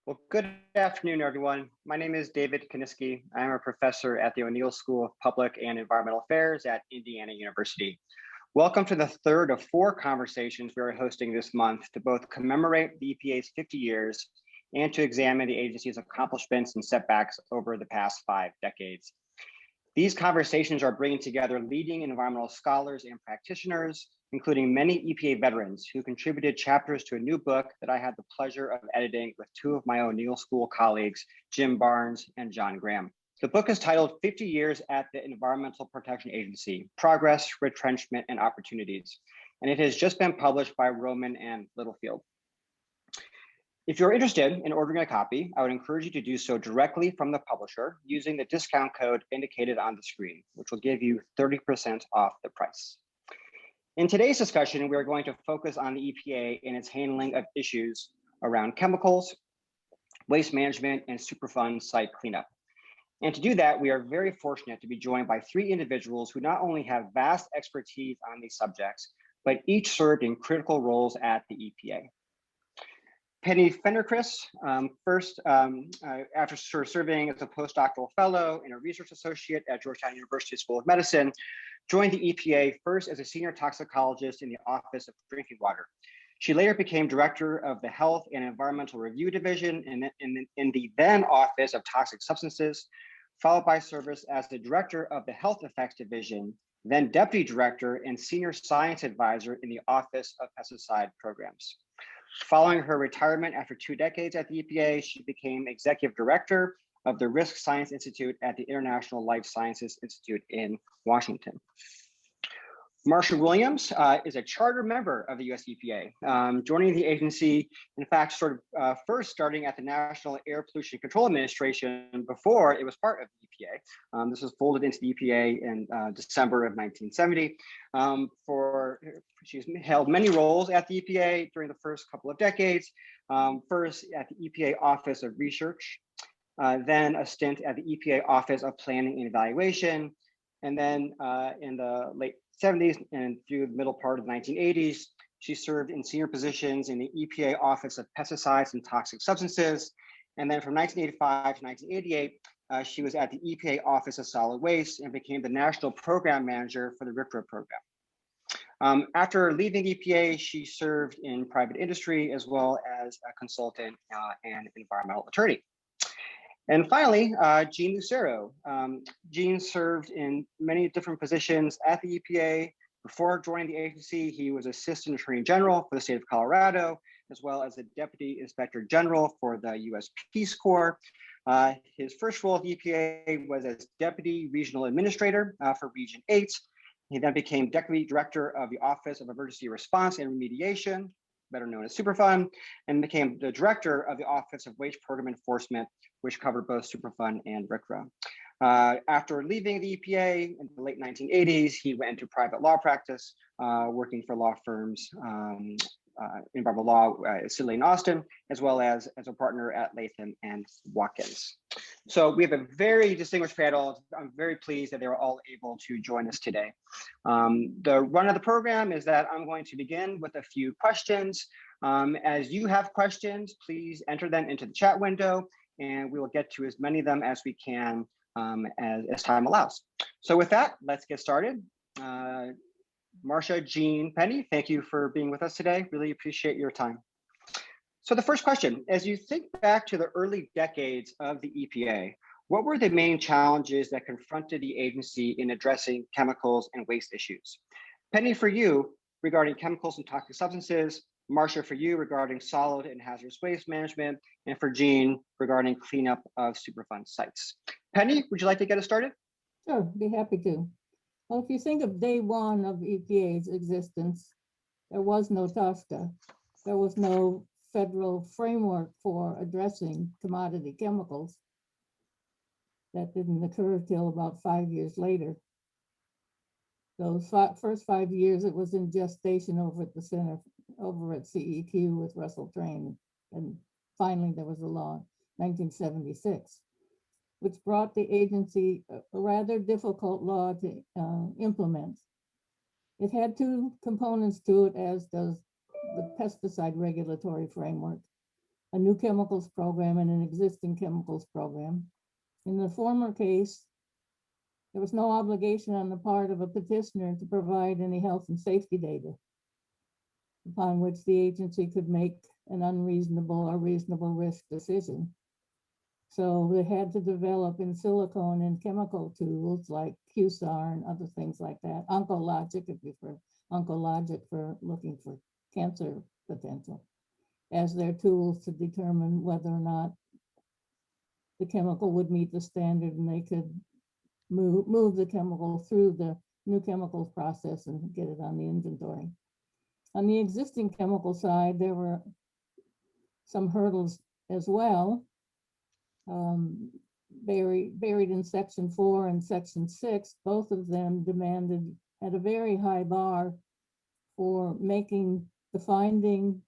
Well, good afternoon, everyone. My name is David Konisky. I'm a professor at the O'Neill School of Public and Environmental Affairs at Indiana University. Welcome to the third of four conversations we are hosting this month to both commemorate the EPA's 50 years and to examine the agency's accomplishments and setbacks over the past 5 decades. These conversations are bringing together leading environmental scholars and practitioners, including many EPA veterans who contributed chapters to a new book that I had the pleasure of editing with two of my O'Neill School colleagues, Jim Barnes and John Graham. The book is titled 50 Years at the Environmental Protection Agency, Progress, Retrenchment, and Opportunities, and it has just been published by Rowman and Littlefield. If you're interested in ordering a copy, I would encourage you to do so directly from the publisher using the discount code indicated on the screen, which will give you 30% off the price. In today's discussion, we are going to focus on the EPA and its handling of issues around chemicals, waste management, and Superfund site cleanup. And to do that, we are very fortunate to be joined by three individuals who not only have vast expertise on these subjects, but each served in critical roles at the EPA. Penny Fenderchris, after serving as a postdoctoral fellow and a research associate at Georgetown University School of Medicine, joined the EPA first as a senior toxicologist in the Office of Drinking Water. She later became director of the Health and Environmental Review Division in the then Office of Toxic Substances, followed by service as the director of the Health Effects Division, then deputy director and senior science advisor in the Office of Pesticide Programs. Following her retirement after 2 decades at the EPA, she became executive director of the Risk Science Institute at the International Life Sciences Institute in Washington. Marcia Williams is a charter member of the US EPA, joining the agency, in fact, first starting at the National Air Pollution Control Administration before it was part of the EPA. This was folded into the EPA in December of 1970. She's held many roles at the EPA during the first couple of decades, first at the EPA Office of Research, then a stint at the EPA Office of Planning and Evaluation, and then in the late 70s and through the middle part of the 1980s, she served in senior positions in the EPA Office of Pesticides and Toxic Substances. And then from 1985 to 1988, she was at the EPA Office of Solid Waste and became the National Program Manager for the RCRA program. After leaving EPA, she served in private industry as well as a consultant and environmental attorney. And finally, Gene Lucero. Gene served in many different positions at the EPA. Before joining the agency, he was Assistant Attorney General for the state of Colorado, as well as the Deputy Inspector General for the US Peace Corps. His first role at the EPA was as Deputy Regional Administrator for Region 8. He then became Deputy Director of the Office of Emergency Response and Remediation, better known as Superfund, and became the Director of the Office of Waste Program Enforcement, which covered both Superfund and RCRA. After leaving the EPA in the late 1980s, he went into private law practice, working for law firms, environmental law, Sidley and Austin, as well as a partner at Latham and Watkins. So we have a very distinguished panel. I'm very pleased that they were all able to join us today. The run of the program is that I'm going to begin with a few questions. As you have questions, please enter them into the chat window, and we will get to as many of them as we can as time allows. So with that, let's get started. Marcia, Gene, Penny, thank you for being with us today. Really appreciate your time. So the first question, as you think back to the early decades of the EPA, what were the main challenges that confronted the agency in addressing chemicals and waste issues? Penny, for you, regarding chemicals and toxic substances, Marcia, for you, regarding solid and hazardous waste management, and for Gene, regarding cleanup of Superfund sites. Penny, would you like to get us started? Sure, be happy to. Well, if you think of day one of EPA's existence, there was no TSCA. There was no federal framework for addressing commodity chemicals. That didn't occur till about 5 years later. Those first 5 years, it was in gestation over at the center, over at CEQ with Russell Train. And finally, there was a law in 1976. Which brought the agency a rather difficult law to implement. It had two components to it, as does the pesticide regulatory framework. a new chemicals program and an existing chemicals program. In the former case, there was no obligation on the part of a petitioner to provide any health and safety data upon which the agency could make an unreasonable or reasonable risk decision. So they had to develop in silicone and chemical tools like QSAR and other things like that. Oncologic, if you prefer, oncologic for looking for cancer potential, as their tools to determine whether or not the chemical would meet the standard, and they could move the chemical through the new chemicals process and get it on the inventory. On the existing chemical side, there were some hurdles as well, buried in section 4 and section 6. Both of them demanded at a very high bar for making the finding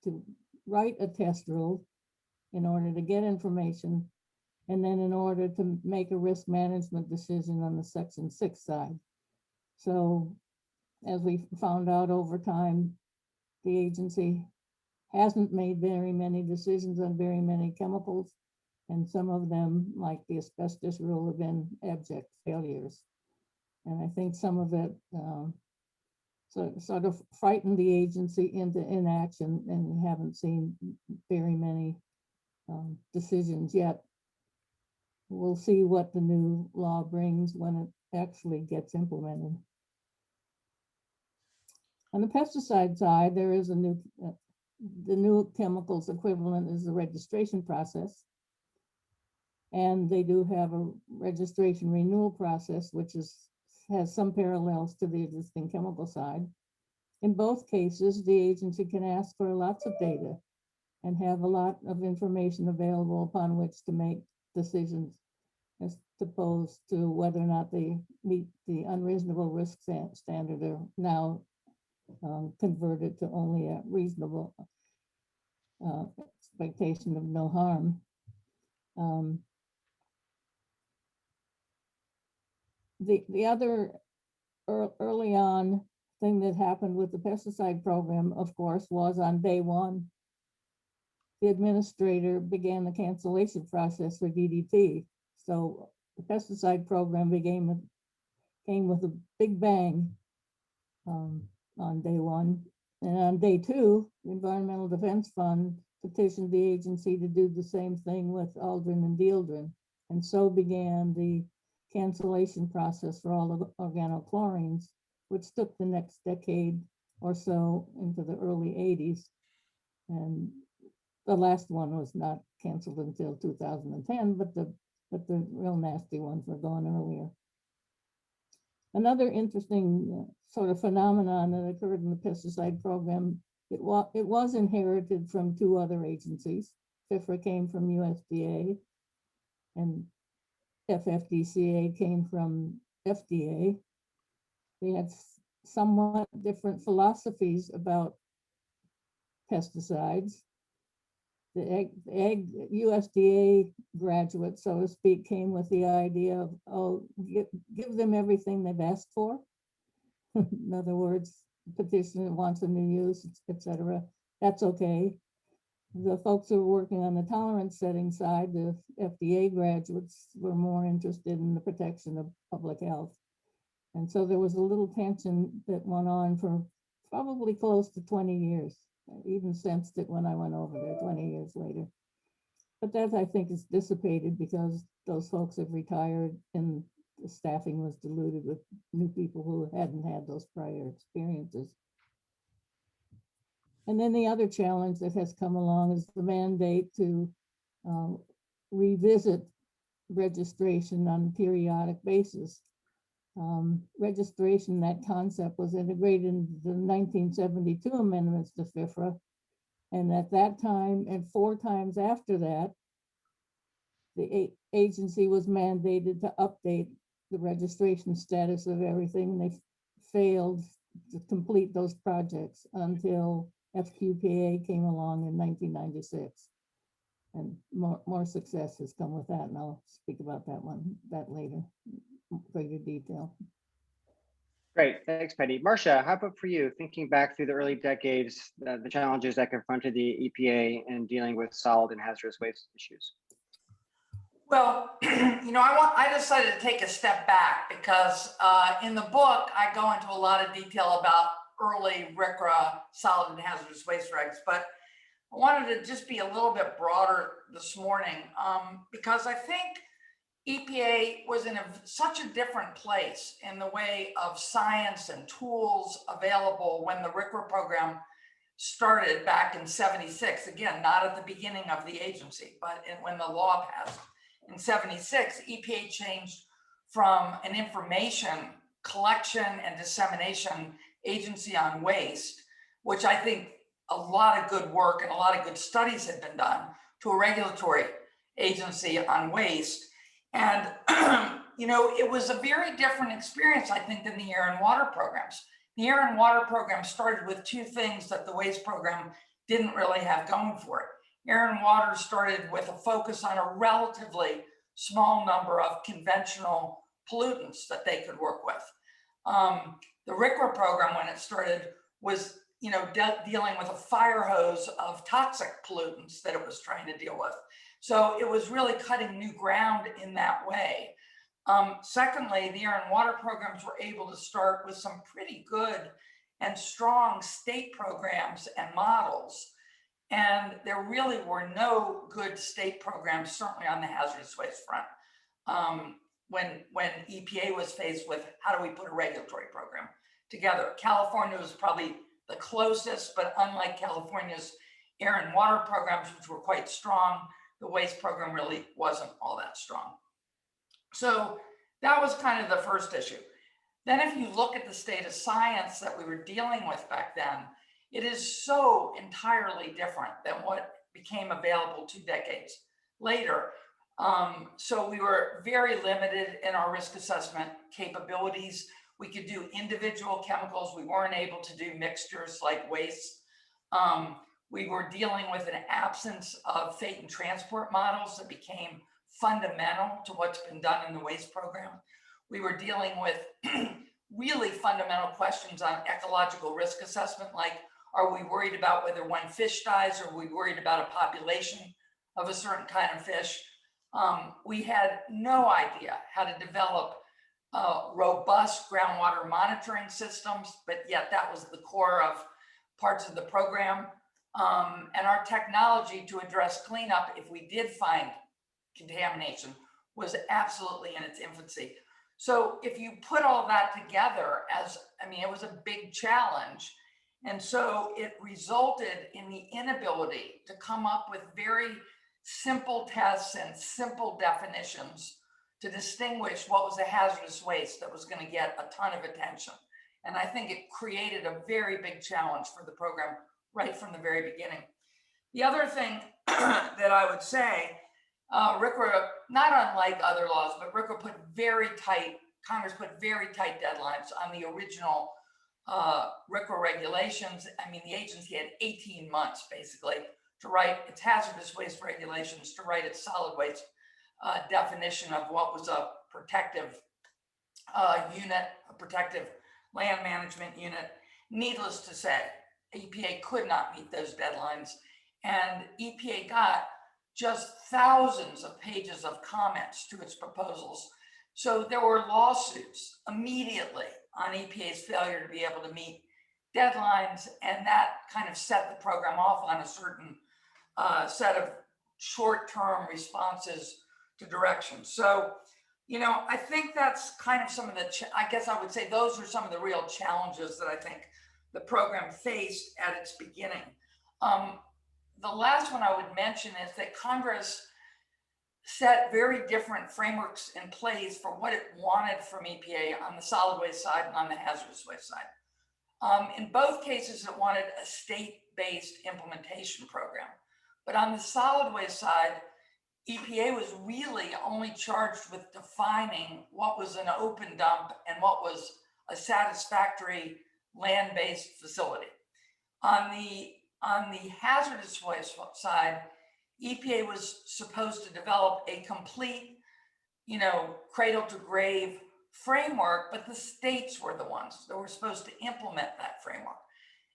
to write a test rule in order to get information, and then in order to make a risk management decision on the section 6 side. So as we found out over time, the agency hasn't made very many decisions on very many chemicals, and some of them, like the asbestos rule, have been abject failures. And I think some of it sort of frightened the agency into inaction, and we haven't seen very many decisions yet. We'll see what the new law brings when it actually gets implemented. On the pesticide side, there is a new, the new chemicals equivalent is the registration process. And they do have a registration renewal process, which has some parallels to the existing chemical side. In both cases, the agency can ask for lots of data and have a lot of information available upon which to make decisions as opposed to whether or not they meet the unreasonable risk standard or now converted to only a reasonable expectation of no harm. The other early on thing that happened with the pesticide program, of course, was on day one, the administrator began the cancellation process for DDT. So the pesticide program came with a big bang on day one. And on day two, the Environmental Defense Fund petitioned the agency to do the same thing with Aldrin and Dieldrin. And so began the cancellation process for all the organochlorines, which took the next decade or so into the early 80s. And the last one was not canceled until 2010, but the real nasty ones were gone earlier. Another interesting sort of phenomenon that occurred in the pesticide program, it was inherited from two other agencies. FIFRA came from USDA, and FFDCA came from FDA. They had somewhat different philosophies about pesticides. The USDA graduate, so to speak, came with the idea of, oh, give them everything they've asked for. In other words, petitioner wants a new use, etc. That's okay. The folks who were working on the tolerance setting side, the FDA graduates, were more interested in the protection of public health. And so there was a little tension that went on for probably close to 20 years. I even sensed it when I went over there 20 years later. But that, I think, is dissipated because those folks have retired and the staffing was diluted with new people who hadn't had those prior experiences. And then the other challenge that has come along is the mandate to revisit registration on a periodic basis. Registration, that concept was integrated into the 1972 amendments to FIFRA. And at that time, and 4 times after that, the agency was mandated to update the registration status of everything. They failed to complete those projects until FQPA came along in 1996. And more success has come with that, and I'll speak about that later, greater detail. Great, thanks, Penny. Marcia, how about for you, thinking back through the early decades, the challenges that confronted the EPA in dealing with solid and hazardous waste issues? Well, I decided to take a step back because in the book, I go into a lot of detail about early RCRA solid and hazardous waste regs, but I wanted to just be a little bit broader this morning because I think EPA was in such a different place in the way of science and tools available when the RCRA program started back in '76. Again, not at the beginning of the agency, but when the law passed in '76, EPA changed from an information collection and dissemination agency on waste, which I think a lot of good work and a lot of good studies had been done, to a regulatory agency on waste. And, it was a very different experience, I think, than the air and water programs. The air and water program started with two things that the waste program didn't really have going for it. Air and water started with a focus on a relatively small number of conventional pollutants that they could work with. The RCRA program, when it started, was dealing with a fire hose of toxic pollutants that it was trying to deal with. So it was really cutting new ground in that way. Secondly, the air and water programs were able to start with some pretty good and strong state programs and models. And there really were no good state programs, certainly on the hazardous waste front. When EPA was faced with how do we put a regulatory program together. California was probably the closest, but unlike California's air and water programs, which were quite strong, the waste program really wasn't all that strong. So that was kind of the first issue. Then if you look at the state of science that we were dealing with back then, it is so entirely different than what became available 2 decades later. So we were very limited in our risk assessment capabilities. We could do individual chemicals. We weren't able to do mixtures like waste. We were dealing with an absence of fate and transport models that became fundamental to what's been done in the waste program. We were dealing with really fundamental questions on ecological risk assessment, like, are we worried about whether one fish dies, or are we worried about a population of a certain kind of fish? We had no idea how to develop robust groundwater monitoring systems, but yet that was the core of parts of the program. And our technology to address cleanup, if we did find contamination, was absolutely in its infancy. So if you put all that together, it was a big challenge. And so it resulted in the inability to come up with very simple tests and simple definitions to distinguish what was a hazardous waste that was going to get a ton of attention. And I think it created a very big challenge for the program right from the very beginning. The other thing that I would say, RCRA, not unlike other laws, but RCRA Congress put very tight deadlines on the original RCRA regulations. The agency had 18 months basically to write its hazardous waste regulations, to write its solid waste definition of what was a protective unit, a protective land management unit. Needless to say, EPA could not meet those deadlines, and EPA got just thousands of pages of comments to its proposals. So there were lawsuits immediately on EPA's failure to be able to meet deadlines, and that kind of set the program off on a certain set of short-term responses to directions. So, I think that's kind of some of the, I guess I would say those are some of the real challenges that I think the program faced at its beginning. The last one I would mention is that Congress set very different frameworks in place for what it wanted from EPA on the solid waste side and on the hazardous waste side. In both cases, it wanted a state-based implementation program. But on the solid waste side, EPA was really only charged with defining what was an open dump and what was a satisfactory land-based facility. On the hazardous waste side, EPA was supposed to develop a complete, cradle to grave framework, but the states were the ones that were supposed to implement that framework.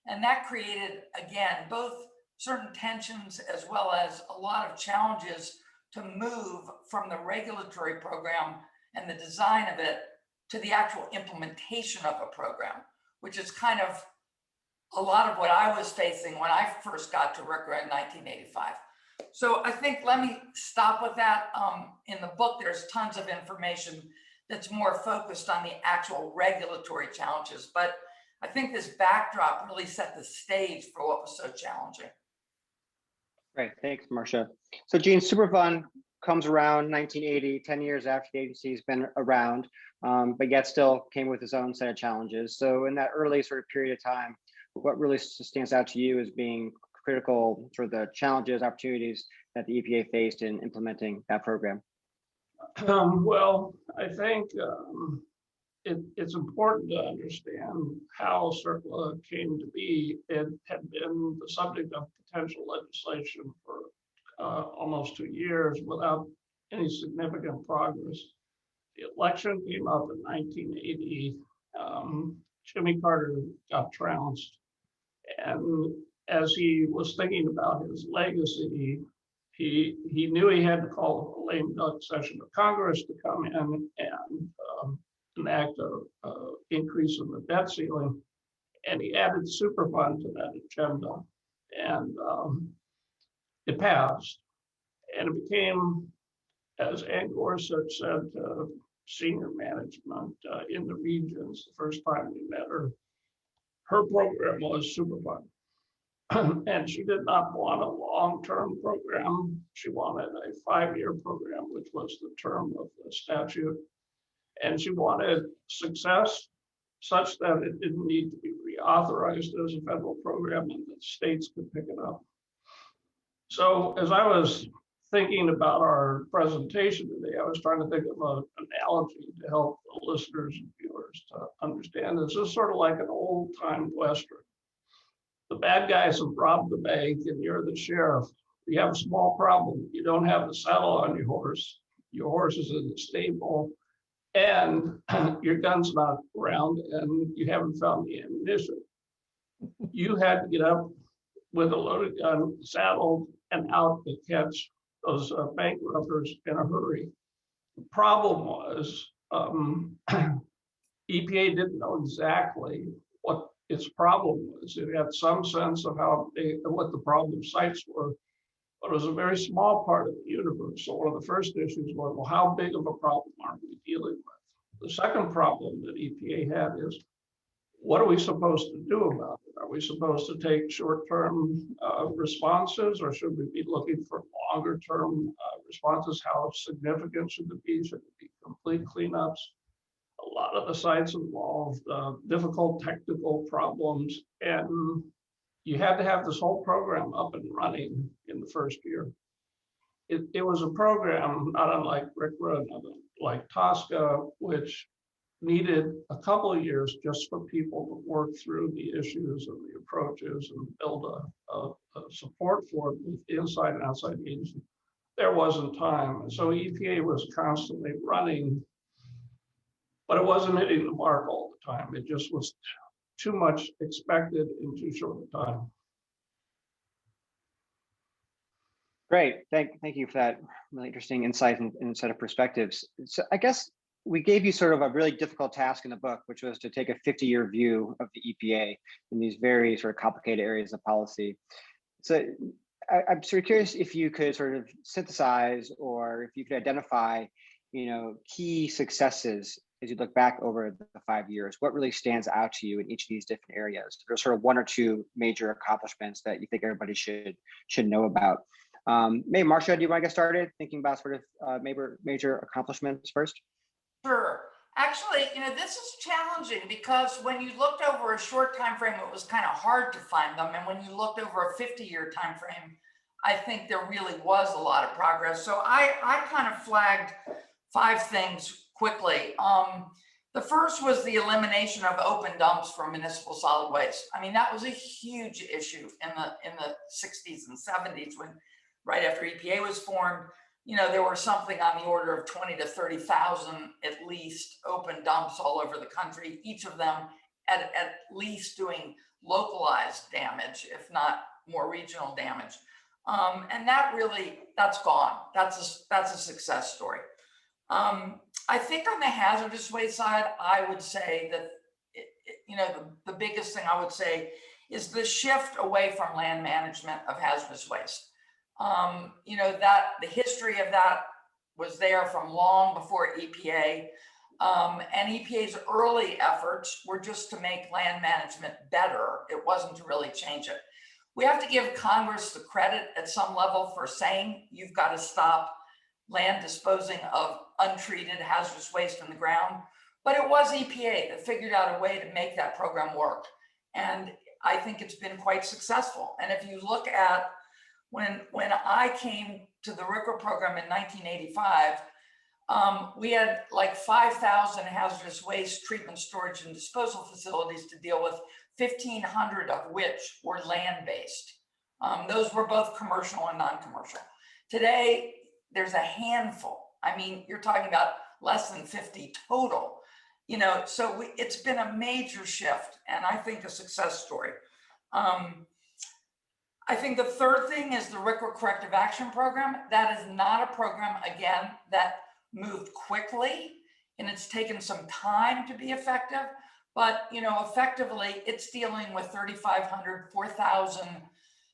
And that created, again, both certain tensions as well as a lot of challenges to move from the regulatory program and the design of it to the actual implementation of a program, which is kind of a lot of what I was facing when I first got to RCRA in 1985. So I think, let me stop with that. In the book, there's tons of information that's more focused on the actual regulatory challenges, but I think this backdrop really set the stage for what was so challenging. Great, thanks, Marcia. So Gene, Superfund comes around 1980, 10 years after the agency's been around, but yet still came with its own set of challenges. So in that early sort of period of time, what really stands out to you as being critical for the challenges, opportunities that the EPA faced in implementing that program? Well, I think it's important to understand how CERCLA came to be. It had been the subject of potential legislation for almost 2 years without any significant progress. The election came up in 1980. Jimmy Carter got trounced. And as he was thinking about his legacy, he knew he had to call a lame duck session of Congress to come in and enact a increase in the debt ceiling. And he added Superfund to that agenda. And it passed. And it became, as Ann Gorsuch said to senior management in the regions the first time we met her, her program was Superfund. And she did not want a long-term program. She wanted a 5-year program, which was the term of the statute. And she wanted success such that it didn't need to be reauthorized as a federal program and that states could pick it up. So as I was thinking about our presentation today, I was trying to think of an analogy to help the listeners and viewers to understand this. This is sort of like an old-time Western. The bad guys have robbed the bank and you're the sheriff. You have a small problem. You don't have the saddle on your horse. Your horse is in the stable and your gun's not around and you haven't found the ammunition. You had to get up with a loaded gun, saddled, and out to catch those bank robbers in a hurry. The problem was EPA didn't know exactly what its problem was. It had some sense of what the problem sites were, but it was a very small part of the universe. So one of the first issues was, well, how big of a problem are we dealing with? The second problem that EPA had is, what are we supposed to do about it? Are we supposed to take short-term responses, or should we be looking for longer-term responses? How significant should it be? Should it be complete cleanups? A lot of the sites involved difficult technical problems, and you had to have this whole program up and running in the first year. It was a program not unlike RCRA, not unlike TSCA, which needed a couple of years just for people to work through the issues and the approaches and build a support for it with inside and outside the agency. There wasn't time. And so EPA was constantly running, but it wasn't hitting the mark all the time. It just was too much expected in too short a time. Great, thank you for that really interesting insight and set of perspectives. So I guess we gave you sort of a really difficult task in the book, which was to take a 50-year view of the EPA in these very sort of complicated areas of policy. So I'm sort of curious if you could sort of synthesize, or if you could identify, key successes as you look back over the 5 years. What really stands out to you in each of these different areas? There's sort of 1 or 2 major accomplishments that you think everybody should know about. Maybe Marcia, do you want to get started thinking about sort of major accomplishments first? Sure. Actually, this is challenging because when you looked over a short time frame, it was kind of hard to find them. And when you looked over a 50-year time frame, I think there really was a lot of progress. So I kind of flagged 5 things quickly. The first was the elimination of open dumps for municipal solid waste. I mean, that was a huge issue in the 60s and 70s, when right after EPA was formed. there were something on the order of 20 to 30,000 at least open dumps all over the country, each of them at least doing localized damage, if not more regional damage. And that's gone. That's a success story. I think on the hazardous waste side, I would say that, the biggest thing I would say is the shift away from land management of hazardous waste. That the history of that was there from long before EPA. And EPA's early efforts were just to make land management better. It wasn't to really change it. We have to give Congress the credit at some level for saying you've got to stop land disposing of untreated hazardous waste in the ground. But it was EPA that figured out a way to make that program work. And I think it's been quite successful. And if you look at when I came to the RCRA program in 1985, we had like 5,000 hazardous waste treatment, storage, and disposal facilities to deal with, 1,500 of which were land-based. Those were both commercial and non-commercial. Today, there's a handful. I mean, you're talking about less than 50 total. So it's been a major shift, and I think a success story. I think the third thing is the RCRA Corrective Action Program. That is not a program, again, that moved quickly, and it's taken some time to be effective. But, effectively, it's dealing with 3,500, 4,000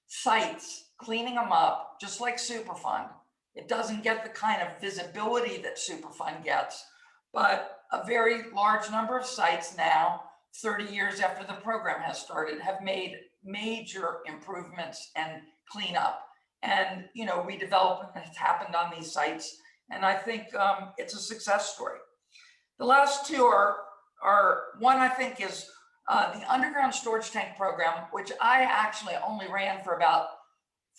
sites, cleaning them up, just like Superfund. It doesn't get the kind of visibility that Superfund gets, but a very large number of sites now, 30 years after the program has started, have made major improvements and cleanup. And, redevelopment has happened on these sites. And I think it's a success story. The last two are one, I think, is the underground storage tank program, which I actually only ran for about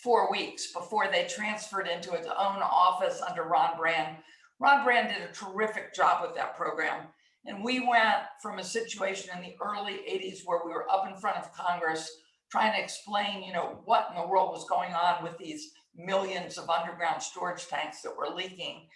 4 weeks before they transferred into its own office under Ron Brand. Ron Brand did a terrific job with that program. And we went from a situation in the early 80s where we were up in front of Congress trying to explain, what in the world was going on with these millions of underground storage tanks that were leaking,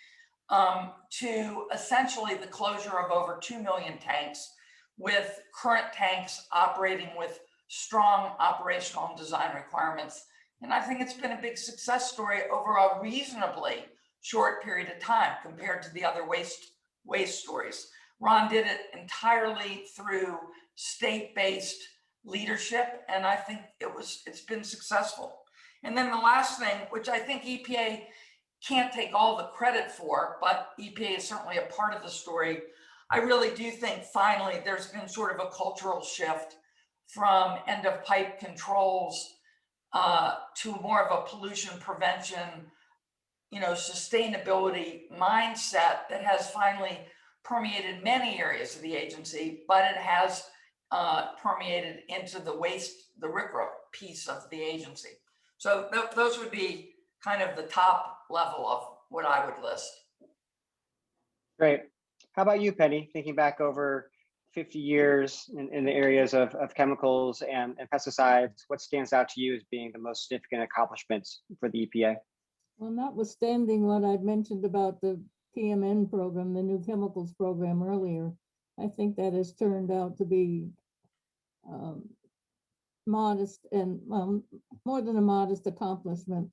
to essentially the closure of over 2 million tanks, with current tanks operating with strong operational and design requirements. And I think it's been a big success story over a reasonably short period of time compared to the other waste stories. Ron did it entirely through state-based leadership, and I think it's been successful. And then the last thing, which I think EPA can't take all the credit for, but EPA is certainly a part of the story. I really do think finally there's been sort of a cultural shift from end of pipe controls to more of a pollution prevention, sustainability mindset that has finally permeated many areas of the agency, but it has permeated into the RCRA piece of the agency. So those would be kind of the top level of what I would list. Great. How about you, Penny? Thinking back over 50 years in the areas of chemicals and pesticides, what stands out to you as being the most significant accomplishments for the EPA? Well, notwithstanding what I'd mentioned about the PMN program, the new chemicals program earlier, I think that has turned out to be modest and more than a modest accomplishment.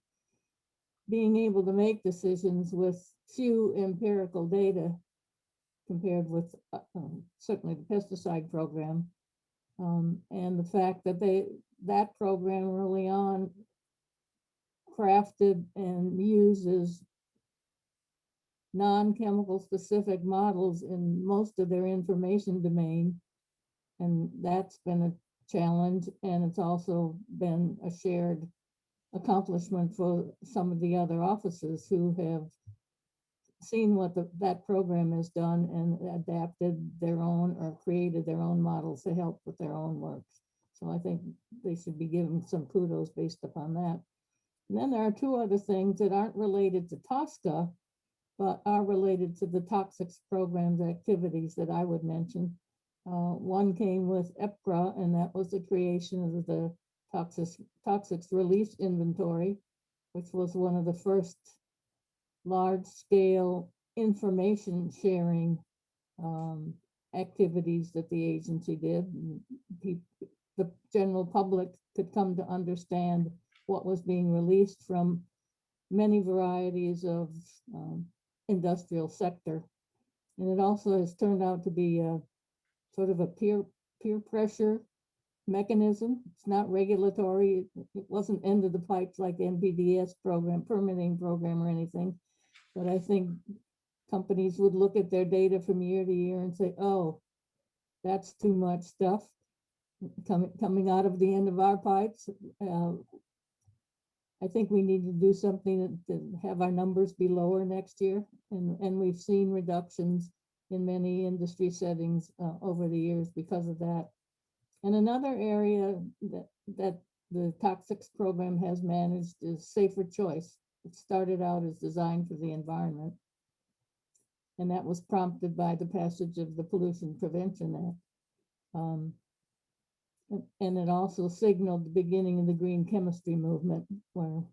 Being able to make decisions with few empirical data compared with certainly the pesticide program, and the fact that that program early on crafted and uses non-chemical specific models in most of their information domain. And that's been a challenge, and it's also been a shared accomplishment for some of the other offices who have seen what that program has done and adapted their own or created their own models to help with their own work. So I think they should be given some kudos based upon that. And then there are two other things that aren't related to TSCA, but are related to the toxics programs activities that I would mention. One came with EPA, and that was the creation of the toxics release inventory, which was one of the first large-scale information sharing activities that the agency did. The general public could come to understand what was being released from many varieties of industrial sector. And it also has turned out to be a sort of a peer pressure mechanism. It's not regulatory. It wasn't end of the pipes like NPDES program, permitting program or anything. But I think companies would look at their data from year to year and say, oh, that's too much stuff coming out of the end of our pipes. I think we need to do something to have our numbers be lower next year. And we've seen reductions in many industry settings over the years because of that. And another area that the toxics program has managed is safer choice. It started out as designed for the environment. And that was prompted by the passage of the Pollution Prevention Act. And it also signaled the beginning of the green chemistry movement, where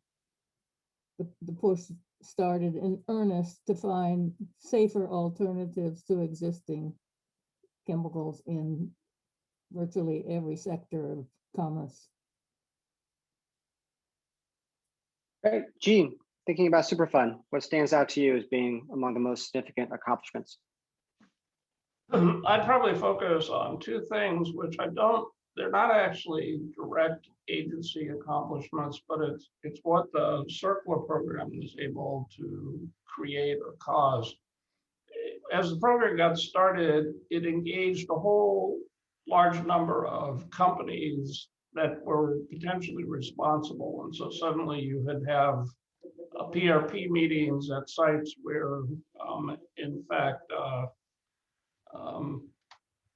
the push started in earnest to find safer alternatives to existing chemicals in virtually every sector of commerce. Great. Gene, thinking about Superfund, what stands out to you as being among the most significant accomplishments? I'd probably focus on two things, which they're not actually direct agency accomplishments, but it's what the circular program was able to create or cause. As the program got started, it engaged a whole large number of companies that were potentially responsible. And so suddenly you would have PRP meetings at sites where, in fact,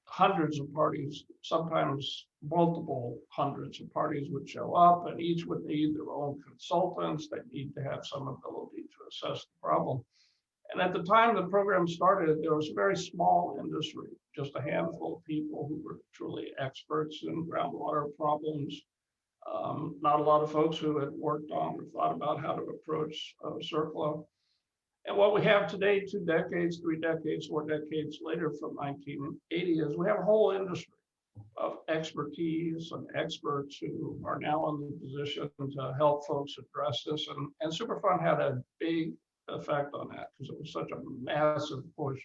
hundreds of parties, sometimes multiple hundreds of parties would show up, and each would need their own consultants. They need to have some ability to assess the problem. And at the time the program started, there was a very small industry, just a handful of people who were truly experts in groundwater problems. Not a lot of folks who had worked on or thought about how to approach CERCLA. And what we have today, 2 decades, 3 decades, 4 decades later from 1980 is we have a whole industry of expertise and experts who are now in the position to help folks address this. And Superfund had a big effect on that because it was such a massive push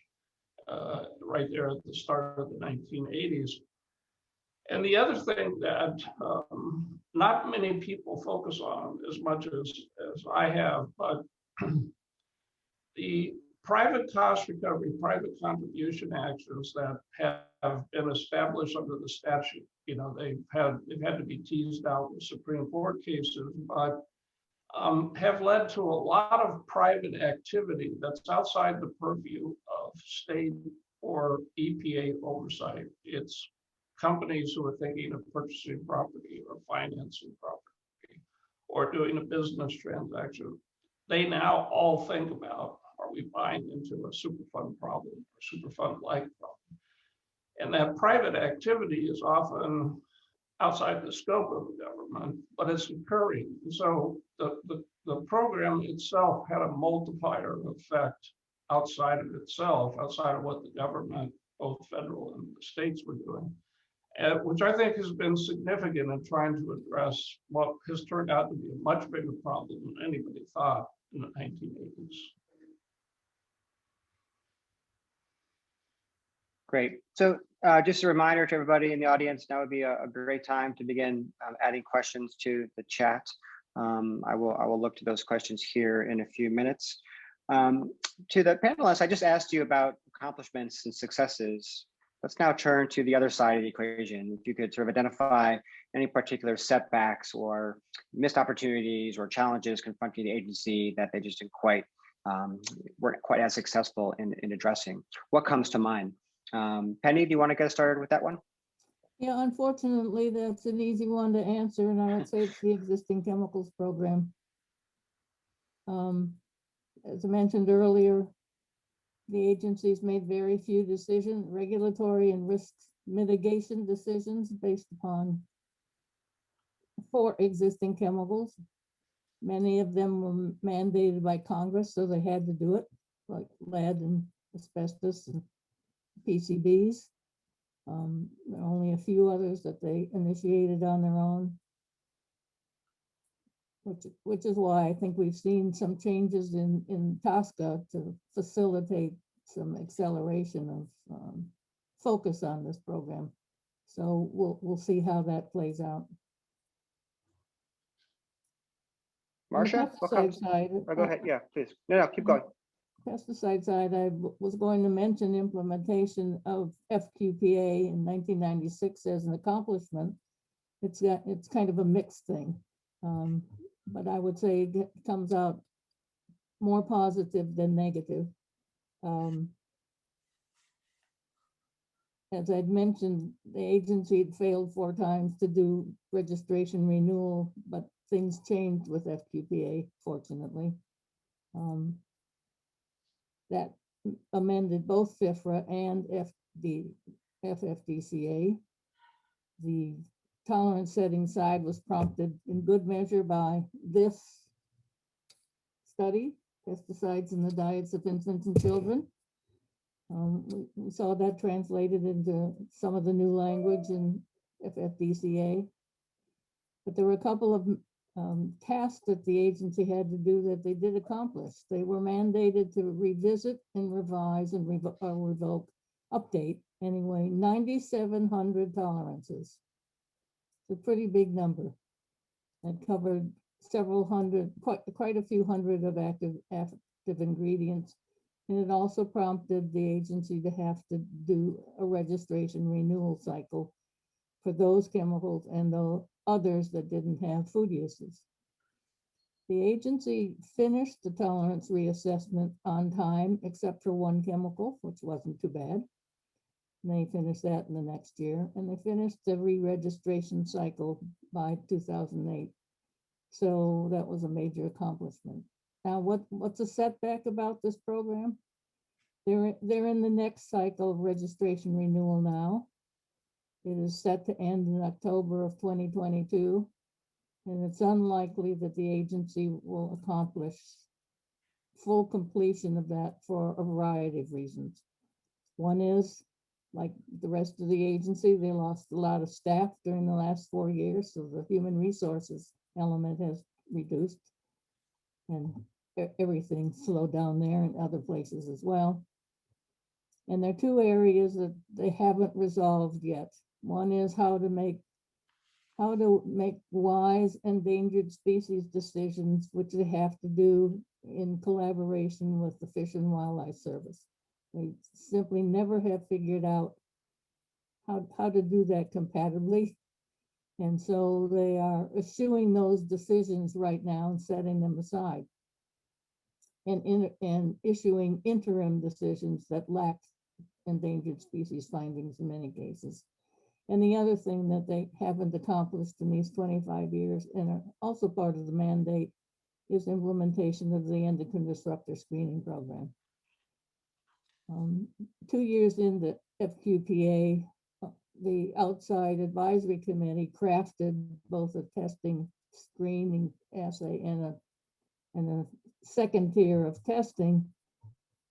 right there at the start of the 1980s. And the other thing that not many people focus on as much as I have, but the private cost recovery, private contribution actions that have been established under the statute, they've had to be teased out with Supreme Court cases, but have led to a lot of private activity that's outside the purview of state or EPA oversight. It's companies who are thinking of purchasing property or financing property or doing a business transaction. They now all think about, are we buying into a Superfund problem or Superfund-like problem? And that private activity is often outside the scope of the government, but it's occurring. And so the program itself had a multiplier effect outside of itself, outside of what the government, both federal and the states, were doing, which I think has been significant in trying to address what has turned out to be a much bigger problem than anybody thought in the 1980s. Great. So just a reminder to everybody in the audience, now would be a great time to begin adding questions to the chat. I will look to those questions here in a few minutes. To the panelists, I just asked you about accomplishments and successes. Let's now turn to the other side of the equation. If you could sort of identify any particular setbacks or missed opportunities or challenges confronting the agency that they just weren't quite as successful in addressing. What comes to mind? Penny, do you want to get started with that one? Yeah, unfortunately, that's an easy one to answer, and I would say it's the existing chemicals program. As I mentioned earlier, the agencies made very few regulatory and risk mitigation decisions based upon for existing chemicals. Many of them were mandated by Congress, so they had to do it, like lead and asbestos and PCBs. There are only a few others that they initiated on their own, which is why I think we've seen some changes in TSCA to facilitate some acceleration of focus on this program. So we'll see how that plays out. On the Marcia, what pesticide comes? side, Oh, go ahead. Yeah, please. No, keep going. pesticide side, was going to mention implementation of FQPA in 1996 as an accomplishment. It's kind of a mixed thing, but I would say it comes out more positive than negative. As I'd mentioned, the agency had failed 4 times to do registration renewal, but things changed with FQPA, fortunately. That amended both FIFRA and FFDCA. The tolerance setting side was prompted in good measure by this study, Pesticides in the Diets of Infants and Children. We saw that translated into some of the new language in FFDCA. But there were a couple of tasks that the agency had to do that they did accomplish. They were mandated to revisit and revise and revoke, update anyway, 9,700 tolerances. It's a pretty big number. That covered several hundred, quite a few hundred of active ingredients. And it also prompted the agency to have to do a registration renewal cycle for those chemicals and the others that didn't have food uses. The agency finished the tolerance reassessment on time, except for one chemical, which wasn't too bad. And they finished that in the next year, and they finished the re-registration cycle by 2008. So that was a major accomplishment. Now, what's a setback about this program? They're in the next cycle of registration renewal now. It is set to end in October of 2022, and it's unlikely that the agency will accomplish full completion of that for a variety of reasons. One is, like the rest of the agency, they lost a lot of staff during the last 4 years, so the human resources element has reduced, and everything slowed down there and other places as well. And there are 2 areas that they haven't resolved yet. One is how to make wise endangered species decisions, which they have to do in collaboration with the Fish and Wildlife Service. They simply never have figured out how to do that compatibly. And so they are eschewing those decisions right now and setting them aside and issuing interim decisions that lack endangered species findings in many cases. And the other thing that they haven't accomplished in these 25 years and are also part of the mandate is implementation of the endocrine disruptor screening program. 2 years into FQPA, the outside advisory committee crafted both a testing screening assay and a second tier of testing.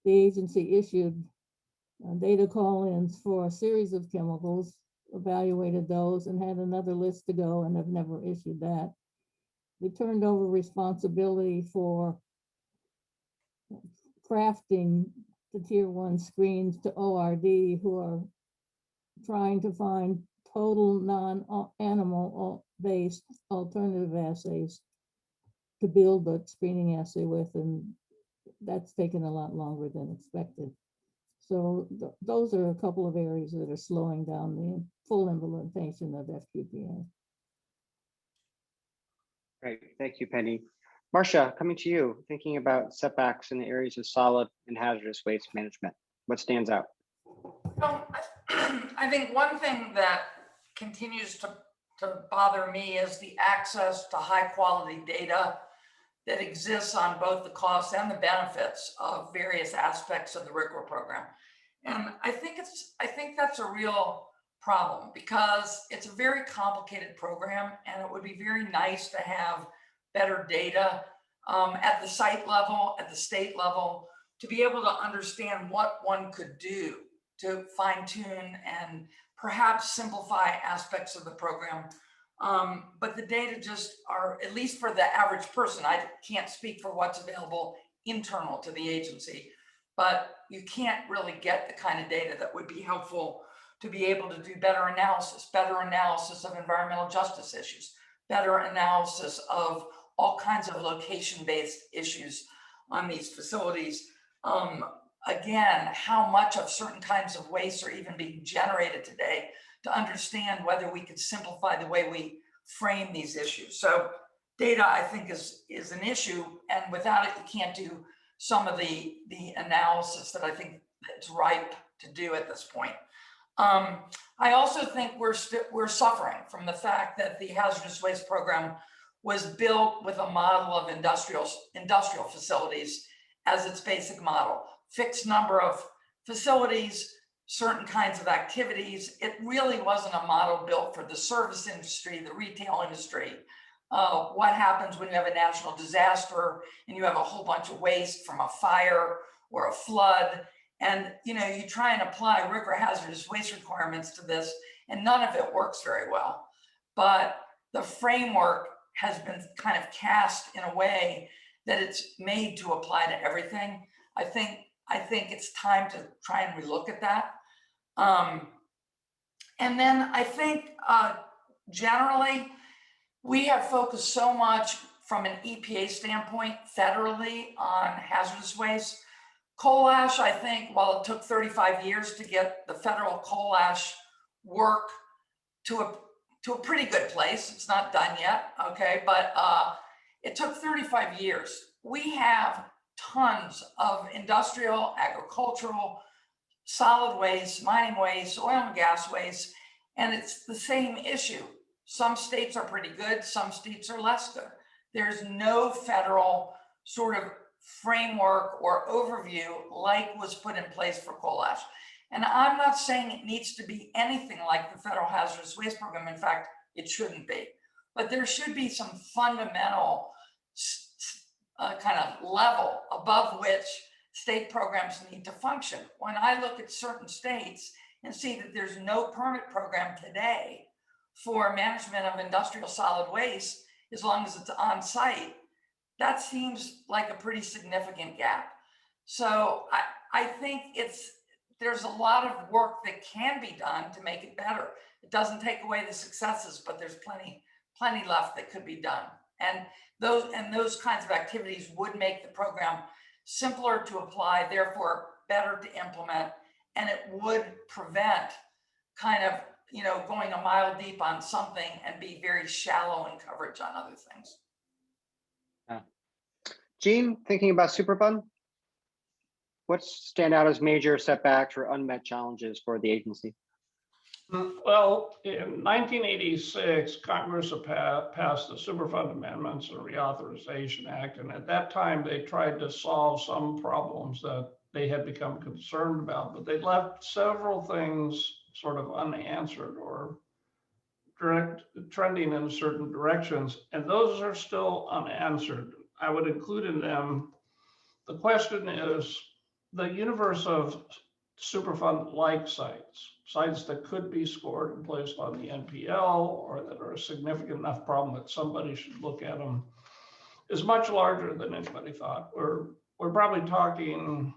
The agency issued data call-ins for a series of chemicals, evaluated those, and had another list to go, and have never issued that. They turned over responsibility for crafting the tier 1 screens to ORD, who are trying to find total non-animal based alternative assays to build the screening assay with, and that's taken a lot longer than expected. So those are a couple of areas that are slowing down the full implementation of FQPA. Great, thank you, Penny. Marcia, coming to you, thinking about setbacks in the areas of solid and hazardous waste management. What stands out? Well, I think one thing that continues to bother me is the access to high quality data that exists on both the costs and the benefits of various aspects of the RCRA program. And I think that's a real problem because it's a very complicated program, and it would be very nice to have better data at the site level, at the state level, to be able to understand what one could do to fine tune and perhaps simplify aspects of the program. But the data just are, at least for the average person, I can't speak for what's available internal to the agency, but you can't really get the kind of data that would be helpful to be able to do better analysis of environmental justice issues, better analysis of all kinds of location-based issues on these facilities. Again, how much of certain kinds of waste are even being generated today, to understand whether we could simplify the way we frame these issues. So data, I think, is an issue, and without it, you can't do some of the analysis that I think it's ripe to do at this point. I also think we're suffering from the fact that the hazardous waste program was built with a model of industrial facilities as its basic model. Fixed number of facilities, certain kinds of activities. It really wasn't a model built for the service industry, the retail industry. What happens when you have a national disaster and you have a whole bunch of waste from a fire or a flood, and you try and apply RCRA hazardous waste requirements to this, and none of it works very well. But the framework has been kind of cast in a way that it's made to apply to everything. I think it's time to try and relook at that. And then I think generally, we have focused so much from an EPA standpoint federally on hazardous waste. Coal ash, I think, while it took 35 years to get the federal coal ash work to a pretty good place, it's not done yet, okay, but it took 35 years. We have tons of industrial, agricultural, solid waste, mining waste, oil and gas waste, and it's the same issue. Some states are pretty good, some states are less good. There's no federal sort of framework or overview like was put in place for coal ash. And I'm not saying it needs to be anything like the federal hazardous waste program. In fact, it shouldn't be. But there should be some fundamental kind of level above which state programs need to function. When I look at certain states and see that there's no permit program today for management of industrial solid waste, as long as it's on site, that seems like a pretty significant gap. So I think there's a lot of work that can be done to make it better. It doesn't take away the successes, but there's plenty left that could be done. And those kinds of activities would make the program simpler to apply, therefore better to implement, and it would prevent kind of going a mile deep on something and be very shallow in coverage on other things. Gene, thinking about Superfund, what stand out as major setbacks or unmet challenges for the agency? Well, in 1986, Congress passed the Superfund Amendments and Reauthorization Act, and at that time they tried to solve some problems that they had become concerned about, but they left several things sort of unanswered or trending in certain directions, and those are still unanswered. I would include in them, the question is the universe of Superfund-like sites that could be scored and placed on the NPL or that are a significant enough problem that somebody should look at them, is much larger than anybody thought. We're probably talking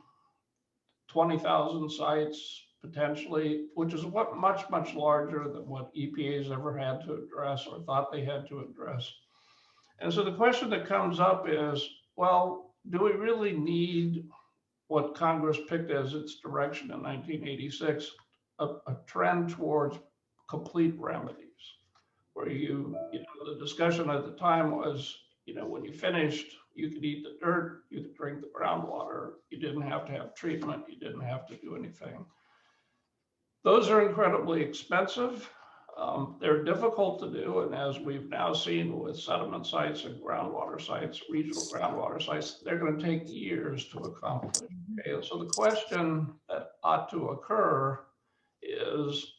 20,000 sites potentially, which is much larger than what EPA's ever had to address or thought they had to address. And so the question that comes up is, well, do we really need what Congress picked as its direction in 1986, a trend towards complete remedies, where the discussion at the time was, when you finished, you could eat the dirt, you could drink the groundwater, you didn't have to have treatment, you didn't have to do anything. Those are incredibly expensive. They're difficult to do, and as we've now seen with sediment sites and groundwater sites, regional groundwater sites, they're going to take years to accomplish. Okay? And so the question that ought to occur is,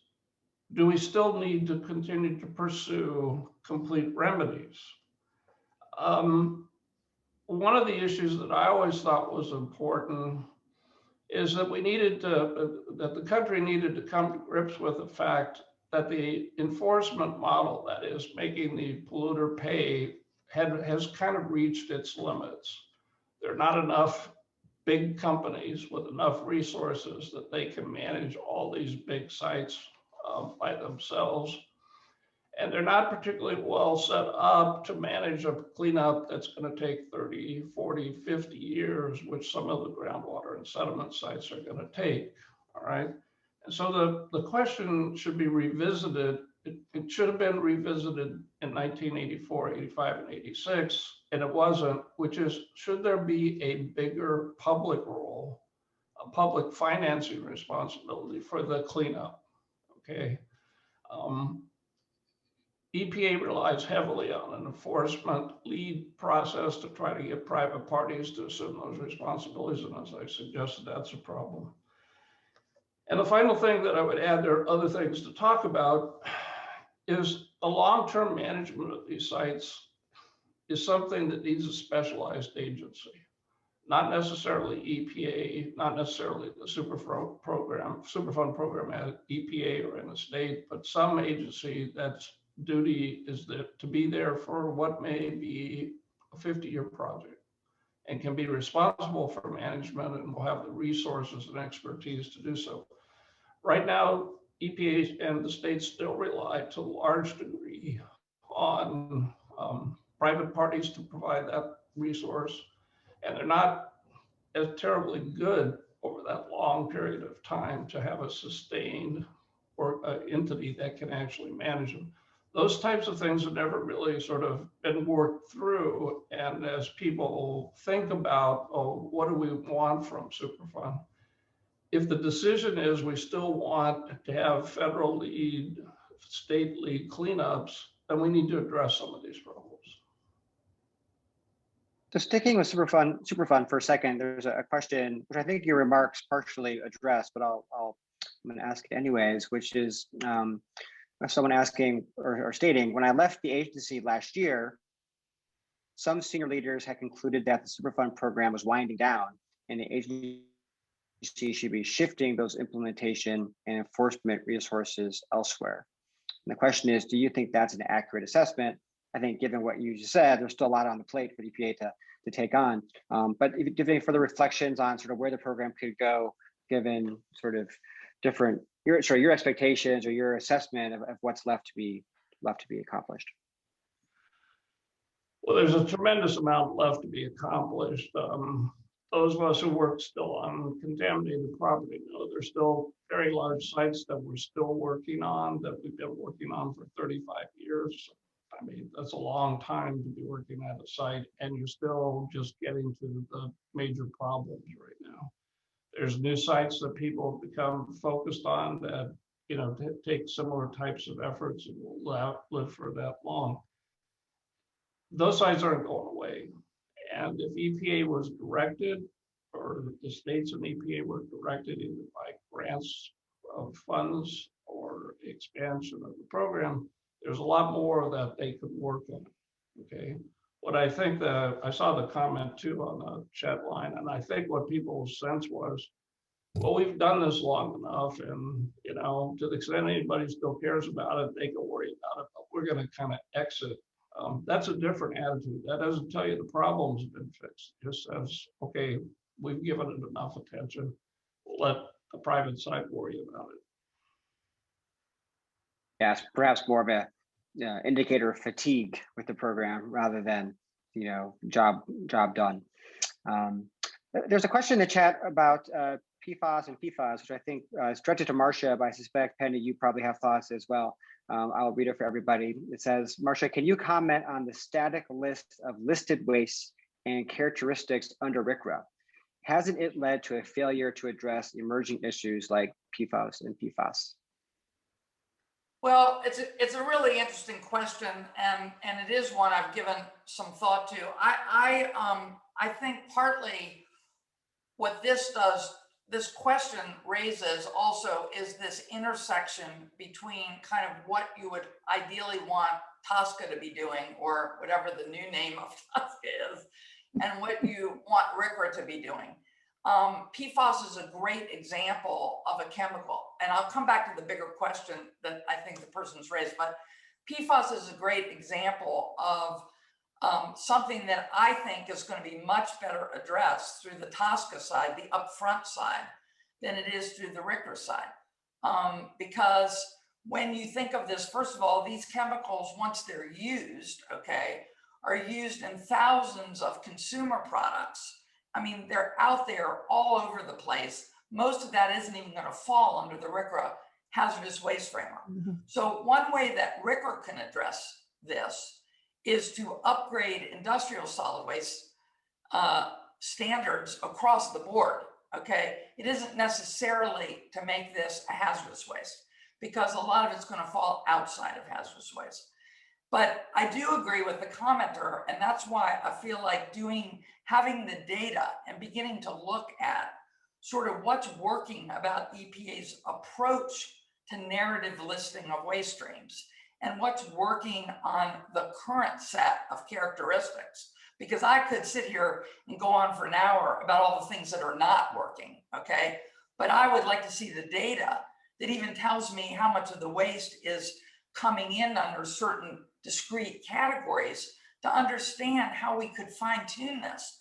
do we still need to continue to pursue complete remedies? One of the issues that I always thought was important is that that the country needed to come to grips with the fact that the enforcement model, that is making the polluter pay, has kind of reached its limits. There are not enough big companies with enough resources that they can manage all these big sites by themselves. And they're not particularly well set up to manage a cleanup that's going to take 30, 40, 50 years, which some of the groundwater and sediment sites are going to take. All right. And so the question should be revisited. It should have been revisited in 1984, 85, and 86, and it wasn't, which is, should there be a bigger public role, a public financing responsibility for the cleanup? Okay. EPA relies heavily on an enforcement lead process to try to get private parties to assume those responsibilities. And as I suggested, that's a problem. And the final thing that I would add, there are other things to talk about, is a long-term management of these sites is something that needs a specialized agency, not necessarily EPA, not necessarily the Superfund program at EPA or in the state, but some agency that's duty is to be there for what may be a 50-year project and can be responsible for management and will have the resources and expertise to do so. Right now, EPA and the states still rely to a large degree on private parties to provide that resource, and they're not as terribly good over that long period of time to have a sustained or entity that can actually manage them. Those types of things have never really sort of been worked through. And as people think about, oh, what do we want from Superfund? If the decision is we still want to have federal lead, state lead cleanups, then we need to address some of these problems. So sticking with Superfund for a second, there's a question, which I think your remarks partially addressed, but I'm going to ask it anyways, which is someone asking or stating, when I left the agency last year, some senior leaders had concluded that the Superfund program was winding down and the agency should be shifting those implementation and enforcement resources elsewhere. And the question is, do you think that's an accurate assessment? I think given what you just said, there's still a lot on the plate for the EPA to take on. But if you give any further reflections on sort of where the program could go, given sort of different, your expectations or your assessment of what's left to be accomplished. Well, there's a tremendous amount left to be accomplished. Those of us who work still on contaminated property know there's still very large sites that we're still working on, that we've been working on for 35 years. I mean, that's a long time to be working at a site, and you're still just getting to the major problems right now. There's new sites that people become focused on that, you know, take similar types of efforts and will live for that long. Those sites aren't going away. And if EPA was directed, or the states and EPA were directed either by grants of funds or expansion of the program, there's a lot more that they could work on. Okay. What I think that I saw the comment too on the chat line, and I think what people's sense was, well, we've done this long enough, and you know, to the extent anybody still cares about it, they can worry about it, but we're going to kind of exit. That's a different attitude. That doesn't tell you the problem's been fixed. It just says, okay, we've given it enough attention. We'll let the private side worry about it. Yes, perhaps more of a indicator of fatigue with the program rather than, you know, job done. There's a question in the chat about PFAS and PFAS, which I think is directed to Marcia, but I suspect, Penny, you probably have thoughts as well. I'll read it for everybody. It says, Marcia, can you comment on the static list of listed wastes and characteristics under RCRA? Hasn't it led to a failure to address emerging issues like PFAS and PFAS? Well, it's a really interesting question, and it is one I've given some thought to. I think partly what this question raises also is this intersection between kind of what you would ideally want TSCA to be doing, or whatever the new name of TSCA is, and what you want RCRA to be doing. PFAS is a great example of a chemical, and I'll come back to the bigger question that I think the person's raised, but PFAS is a great example of something that I think is going to be much better addressed through the TSCA side, the upfront side, than it is through the RCRA side. Because when you think of this, first of all, these chemicals, once they're used, okay, are used in thousands of consumer products. I mean, they're out there all over the place. Most of that isn't even going to fall under the RCRA hazardous waste framework. So one way that RCRA can address this is to upgrade industrial solid waste standards across the board, okay? It isn't necessarily to make this a hazardous waste, because a lot of it's going to fall outside of hazardous waste. But I do agree with the commenter, and that's why I feel like having the data and beginning to look at sort of what's working about EPA's approach to narrative listing of waste streams and what's working on the current set of characteristics. Because I could sit here and go on for an hour about all the things that are not working, okay? But I would like to see the data that even tells me how much of the waste is coming in under certain discrete categories to understand how we could fine tune this.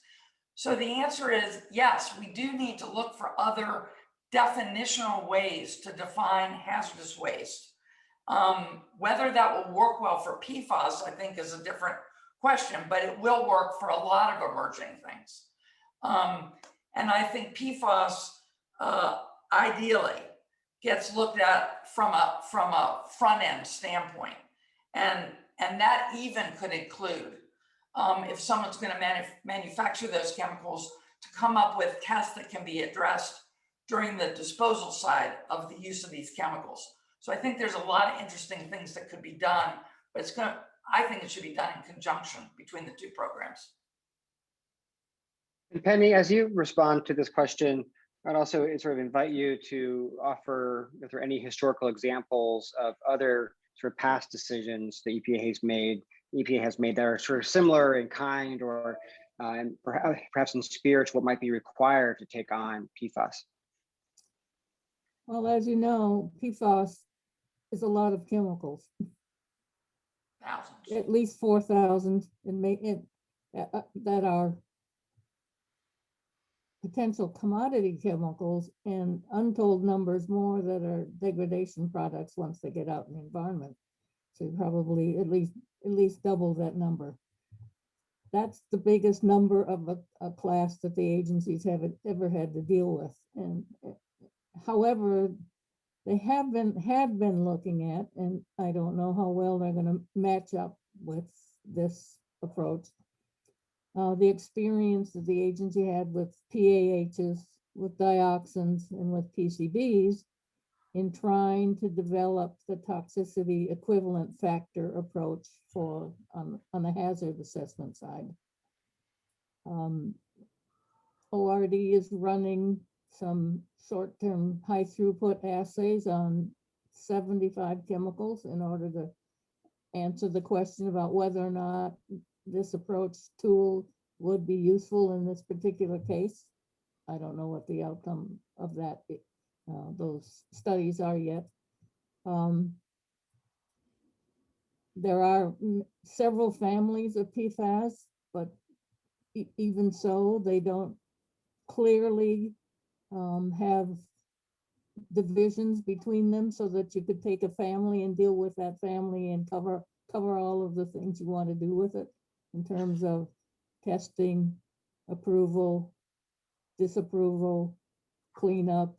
So the answer is yes, we do need to look for other definitional ways to define hazardous waste. Whether that will work well for PFAS, I think, is a different question, but it will work for a lot of emerging things. And I think PFAS ideally gets looked at from a front end standpoint. And that even could include, if someone's going to manufacture those chemicals, to come up with tests that can be addressed during the disposal side of the use of these chemicals. So I think there's a lot of interesting things that could be done, but I think it should be done in conjunction between the two programs. And Penny, as you respond to this question, I'd also sort of invite you to offer if there are any historical examples of other sort of past decisions the EPA has made that are sort of similar in kind or and perhaps in spirit to what might be required to take on PFAS. Well, as you know, PFAS is a lot of chemicals. Thousands. At least 4,000 that are potential commodity chemicals, and untold numbers more that are degradation products once they get out in the environment. So probably at least double that number. That's the biggest number of a class that the agencies have ever had to deal with. And however, they had been looking at, and I don't know how well they're going to match up with this approach, the experience that the agency had with PAHs, with dioxins, and with PCBs in trying to develop the toxicity equivalent factor approach for on the hazard assessment side. ORD is running some short-term high throughput assays on 75 chemicals in order to answer the question about whether or not this approach tool would be useful in this particular case. I don't know what the outcome of that those studies are yet. There are several families of PFAS, but even so, they don't clearly have divisions between them so that you could take a family and deal with that family and cover all of the things you want to do with it in terms of testing, approval, disapproval, cleanup,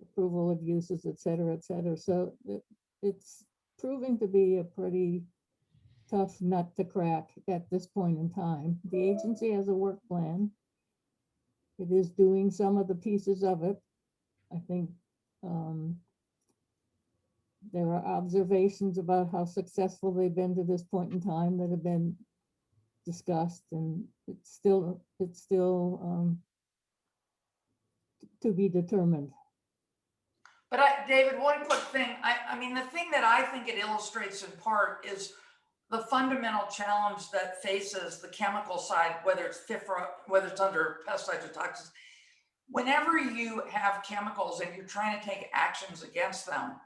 approval of uses, et cetera, et cetera. So it's proving to be a pretty tough nut to crack at this point in time. The agency has a work plan. It is doing some of the pieces of it. I think there are observations about how successful they've been to this point in time that have been discussed, and it's still to be determined. But David, one quick thing. I mean, the thing that I think it illustrates in part is the fundamental challenge that faces the chemical side, whether it's FIFRA, whether it's under pesticides or toxins, whenever you have chemicals and you're trying to take actions against them,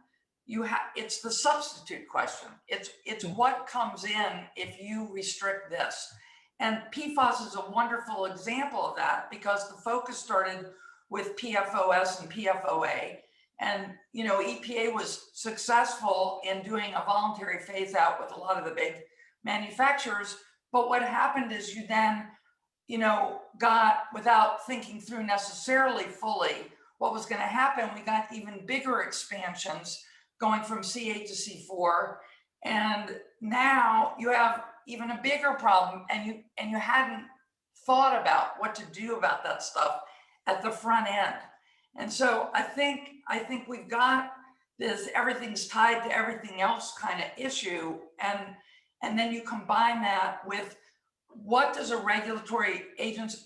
it's the substitute question. It's what comes in if you restrict this. And PFAS is a wonderful example of that, because the focus started with PFOS and PFOA. And, EPA was successful in doing a voluntary phase out with a lot of the big manufacturers. But what happened is you then, got, without thinking through necessarily fully what was going to happen, we got even bigger expansions going from C8 to C4. And now you have even a bigger problem, and you hadn't thought about what to do about that stuff at the front end. And so I think we've got this everything's tied to everything else kind of issue. And then you combine that with what should a regulatory agency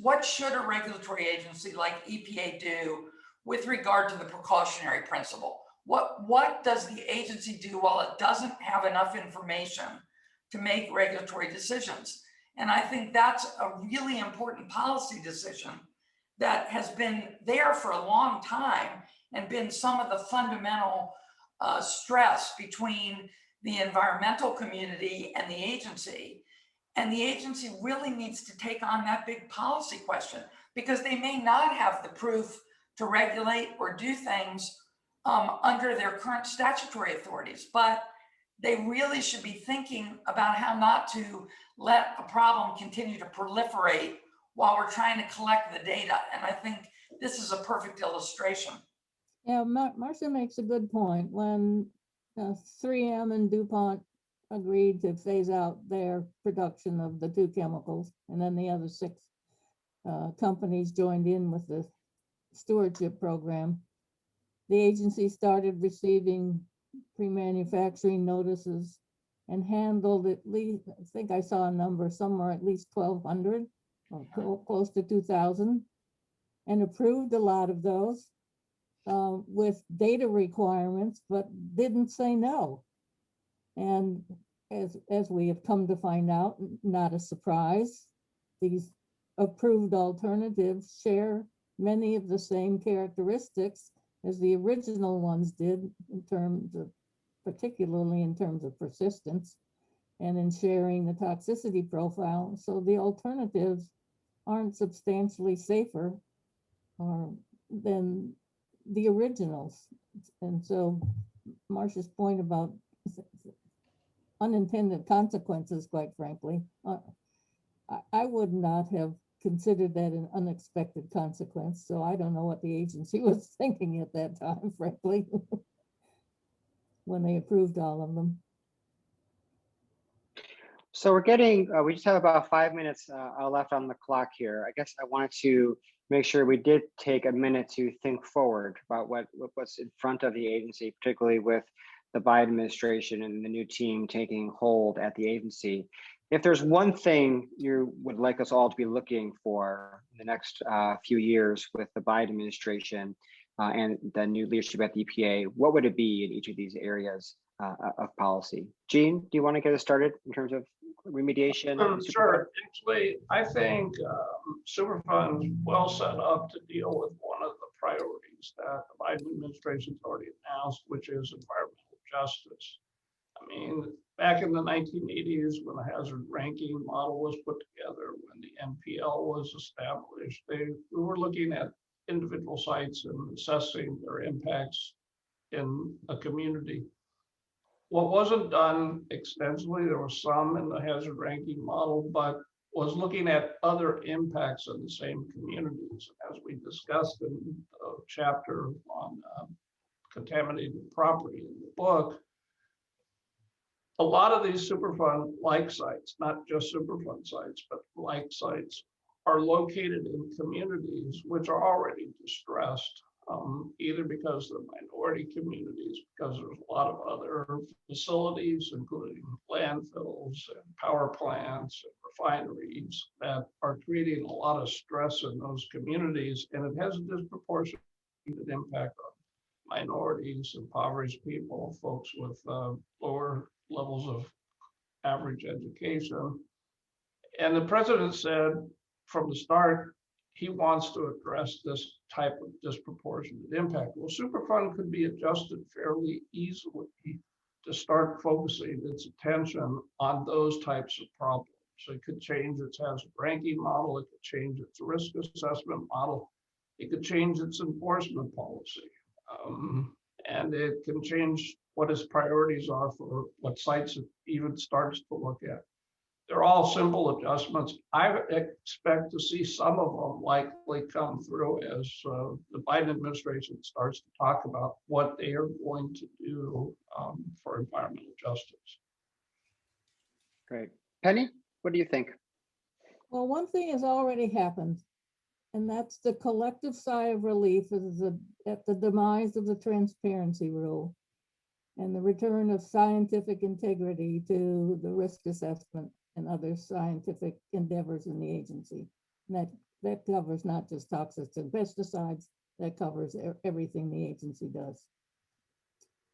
like EPA do with regard to the precautionary principle? What does the agency do while it doesn't have enough information to make regulatory decisions? And I think that's a really important policy decision that has been there for a long time and been some of the fundamental stress between the environmental community and the agency. And the agency really needs to take on that big policy question, because they may not have the proof to regulate or do things under their current statutory authorities, but they really should be thinking about how not to let a problem continue to proliferate while we're trying to collect the data. And I think this is a perfect illustration. Yeah, Marcia makes a good point. When 3M and DuPont agreed to phase out their production of the 2 chemicals, and then the other 6 companies joined in with the stewardship program, the agency started receiving pre-manufacturing notices and handled at least, I think I saw a number somewhere, at least 1,200 or close to 2,000, and approved a lot of those with data requirements, but didn't say no. And as we have come to find out, not a surprise, these approved alternatives share many of the same characteristics as the original ones did, in terms of, particularly in terms of persistence and in sharing the toxicity profile. So the alternatives aren't substantially safer than the originals. And so Marcia's point about unintended consequences, quite frankly, I would not have considered that an unexpected consequence. So I don't know what the agency was thinking at that time, frankly, when they approved all of them. So we just have about 5 minutes left on the clock here. I guess I wanted to make sure we did take a minute to think forward about what's in front of the agency, particularly with the Biden administration and the new team taking hold at the agency. If there's one thing you would like us all to be looking for in the next few years with the Biden administration and the new leadership at the EPA, what would it be in each of these areas of policy? Gene, do you want to get us started in terms of remediation? Sure. Actually, I think Superfund is well set up to deal with one of the priorities that the Biden administration has already announced, which is environmental justice. I mean, back in the 1980s, when the hazard ranking model was put together, when the NPL was established, we were looking at individual sites and assessing their impacts in a community. What wasn't done extensively, there was some in the hazard ranking model, but was looking at other impacts of the same communities. As we discussed in the chapter on contaminated property in the book, a lot of these Superfund-like sites, not just Superfund sites, but like sites, are located in communities which are already distressed, either because they're minority communities, because there's a lot of other facilities, including landfills and power plants and refineries, that are creating a lot of stress in those communities, and it has a disproportionate impact on minorities, impoverished people, folks with lower levels of average education. And the president said from the start, he wants to address this type of disproportionate impact. Well, Superfund could be adjusted fairly easily to start focusing its attention on those types of problems. So it could change its hazard ranking model, it could change its risk assessment model, it could change its enforcement policy, and it can change what its priorities are for what sites it even starts to look at. They're all simple adjustments. I expect to see some of them likely come through as the Biden administration starts to talk about what they are going to do for environmental justice. Great. Penny, what do you think? Well, one thing has already happened, and that's the collective sigh of relief at the demise of the transparency rule and the return of scientific integrity to the risk assessment and other scientific endeavors in the agency. And that covers not just toxins and pesticides, that covers everything the agency does.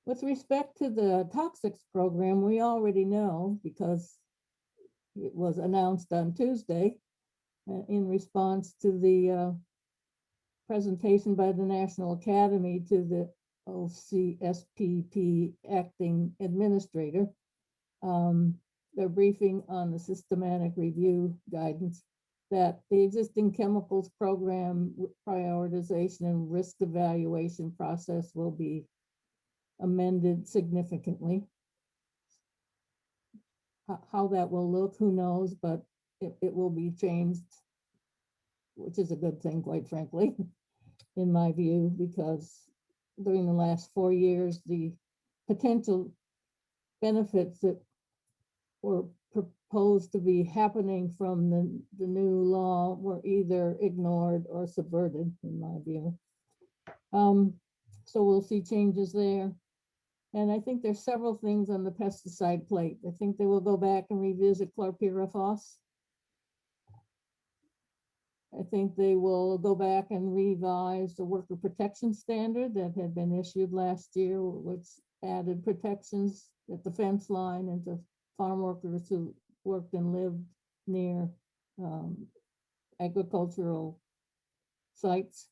With respect to the toxics program, we already know, because it was announced on Tuesday in response to the presentation by the National Academy to the OCSPP acting administrator. Their briefing on the systematic review guidance that the existing chemicals program prioritization and risk evaluation process will be amended significantly. How that will look, who knows, but it will be changed, which is a good thing, quite frankly, in my view, because during the last 4 years, the potential benefits that were proposed to be happening from the new law were either ignored or subverted, in my view. So we'll see changes there. And I think there's several things on the pesticide plate. I think they will go back and revisit chlorpyrifos. I think they will go back and revise the worker protection standard that had been issued last year, which added protections at the fence line and to farm workers who worked and lived near agricultural sites.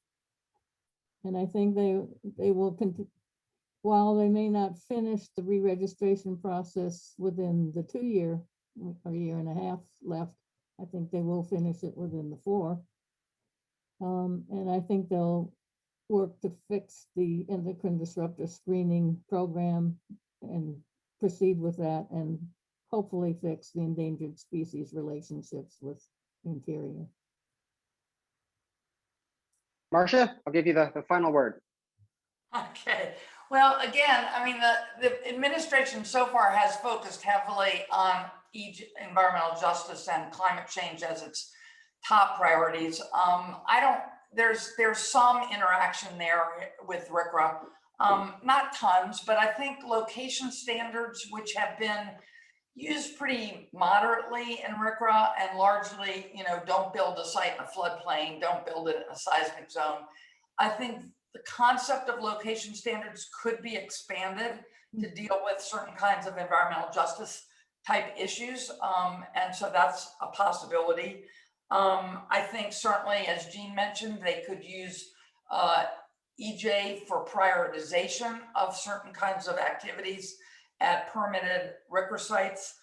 And I think they will continue, while they may not finish the re-registration process within the 2 year or year and a half left, I think they will finish it within the 4. And I think they'll work to fix the endocrine disruptor screening program and proceed with that, and hopefully fix the endangered species relationships with Interior. Marcia, I'll give you the final word. Okay. Well, again, I mean, the administration so far has focused heavily on environmental justice and climate change as its top priorities. There's some interaction there with RCRA, not tons, but I think location standards, which have been used pretty moderately in RCRA and largely, don't build a site in a floodplain, don't build it in a seismic zone. I think the concept of location standards could be expanded to deal with certain kinds of environmental justice type issues. And so that's a possibility. I think certainly, as Jean mentioned, they could use EJ for prioritization of certain kinds of activities at permitted RCRA sites.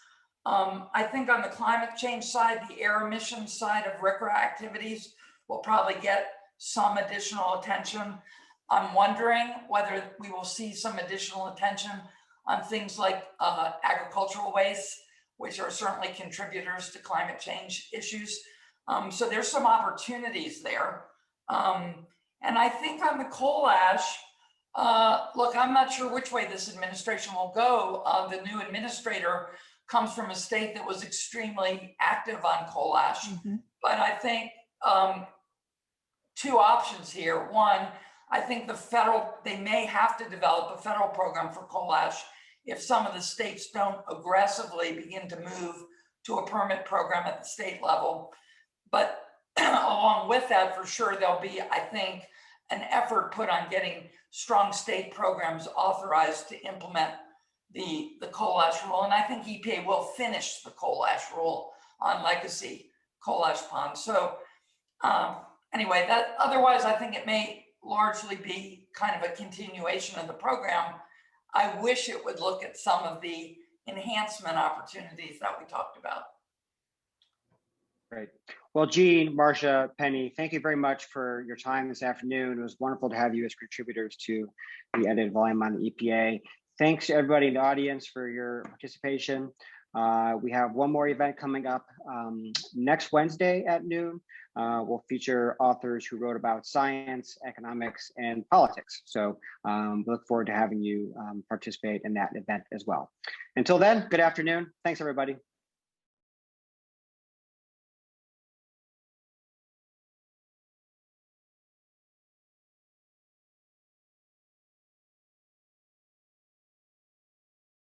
I think on the climate change side, the air emissions side of RCRA activities will probably get some additional attention. I'm wondering whether we will see some additional attention on things like agricultural waste, which are certainly contributors to climate change issues. So there's some opportunities there. And I think on the coal ash, look, I'm not sure which way this administration will go. The new administrator comes from a state that was extremely active on coal ash. But I think two options here. One, I think they may have to develop a federal program for coal ash if some of the states don't aggressively begin to move to a permit program at the state level. But along with that, for sure, there'll be, I think, an effort put on getting strong state programs authorized to implement the coal ash rule. And I think EPA will finish the coal ash rule on legacy coal ash ponds. So anyway, that otherwise, I think it may largely be kind of a continuation of the program. I wish it would look at some of the enhancement opportunities that we talked about. Great. Well, Jean, Marcia, Penny, thank you very much for your time this afternoon. It was wonderful to have you as contributors to the edited volume on the EPA. Thanks to everybody in the audience for your participation. We have one more event coming up next Wednesday at noon. We'll feature authors who wrote about science, economics, and politics. So look forward to having you participate in that event as well. Until then, good afternoon. Thanks, everybody.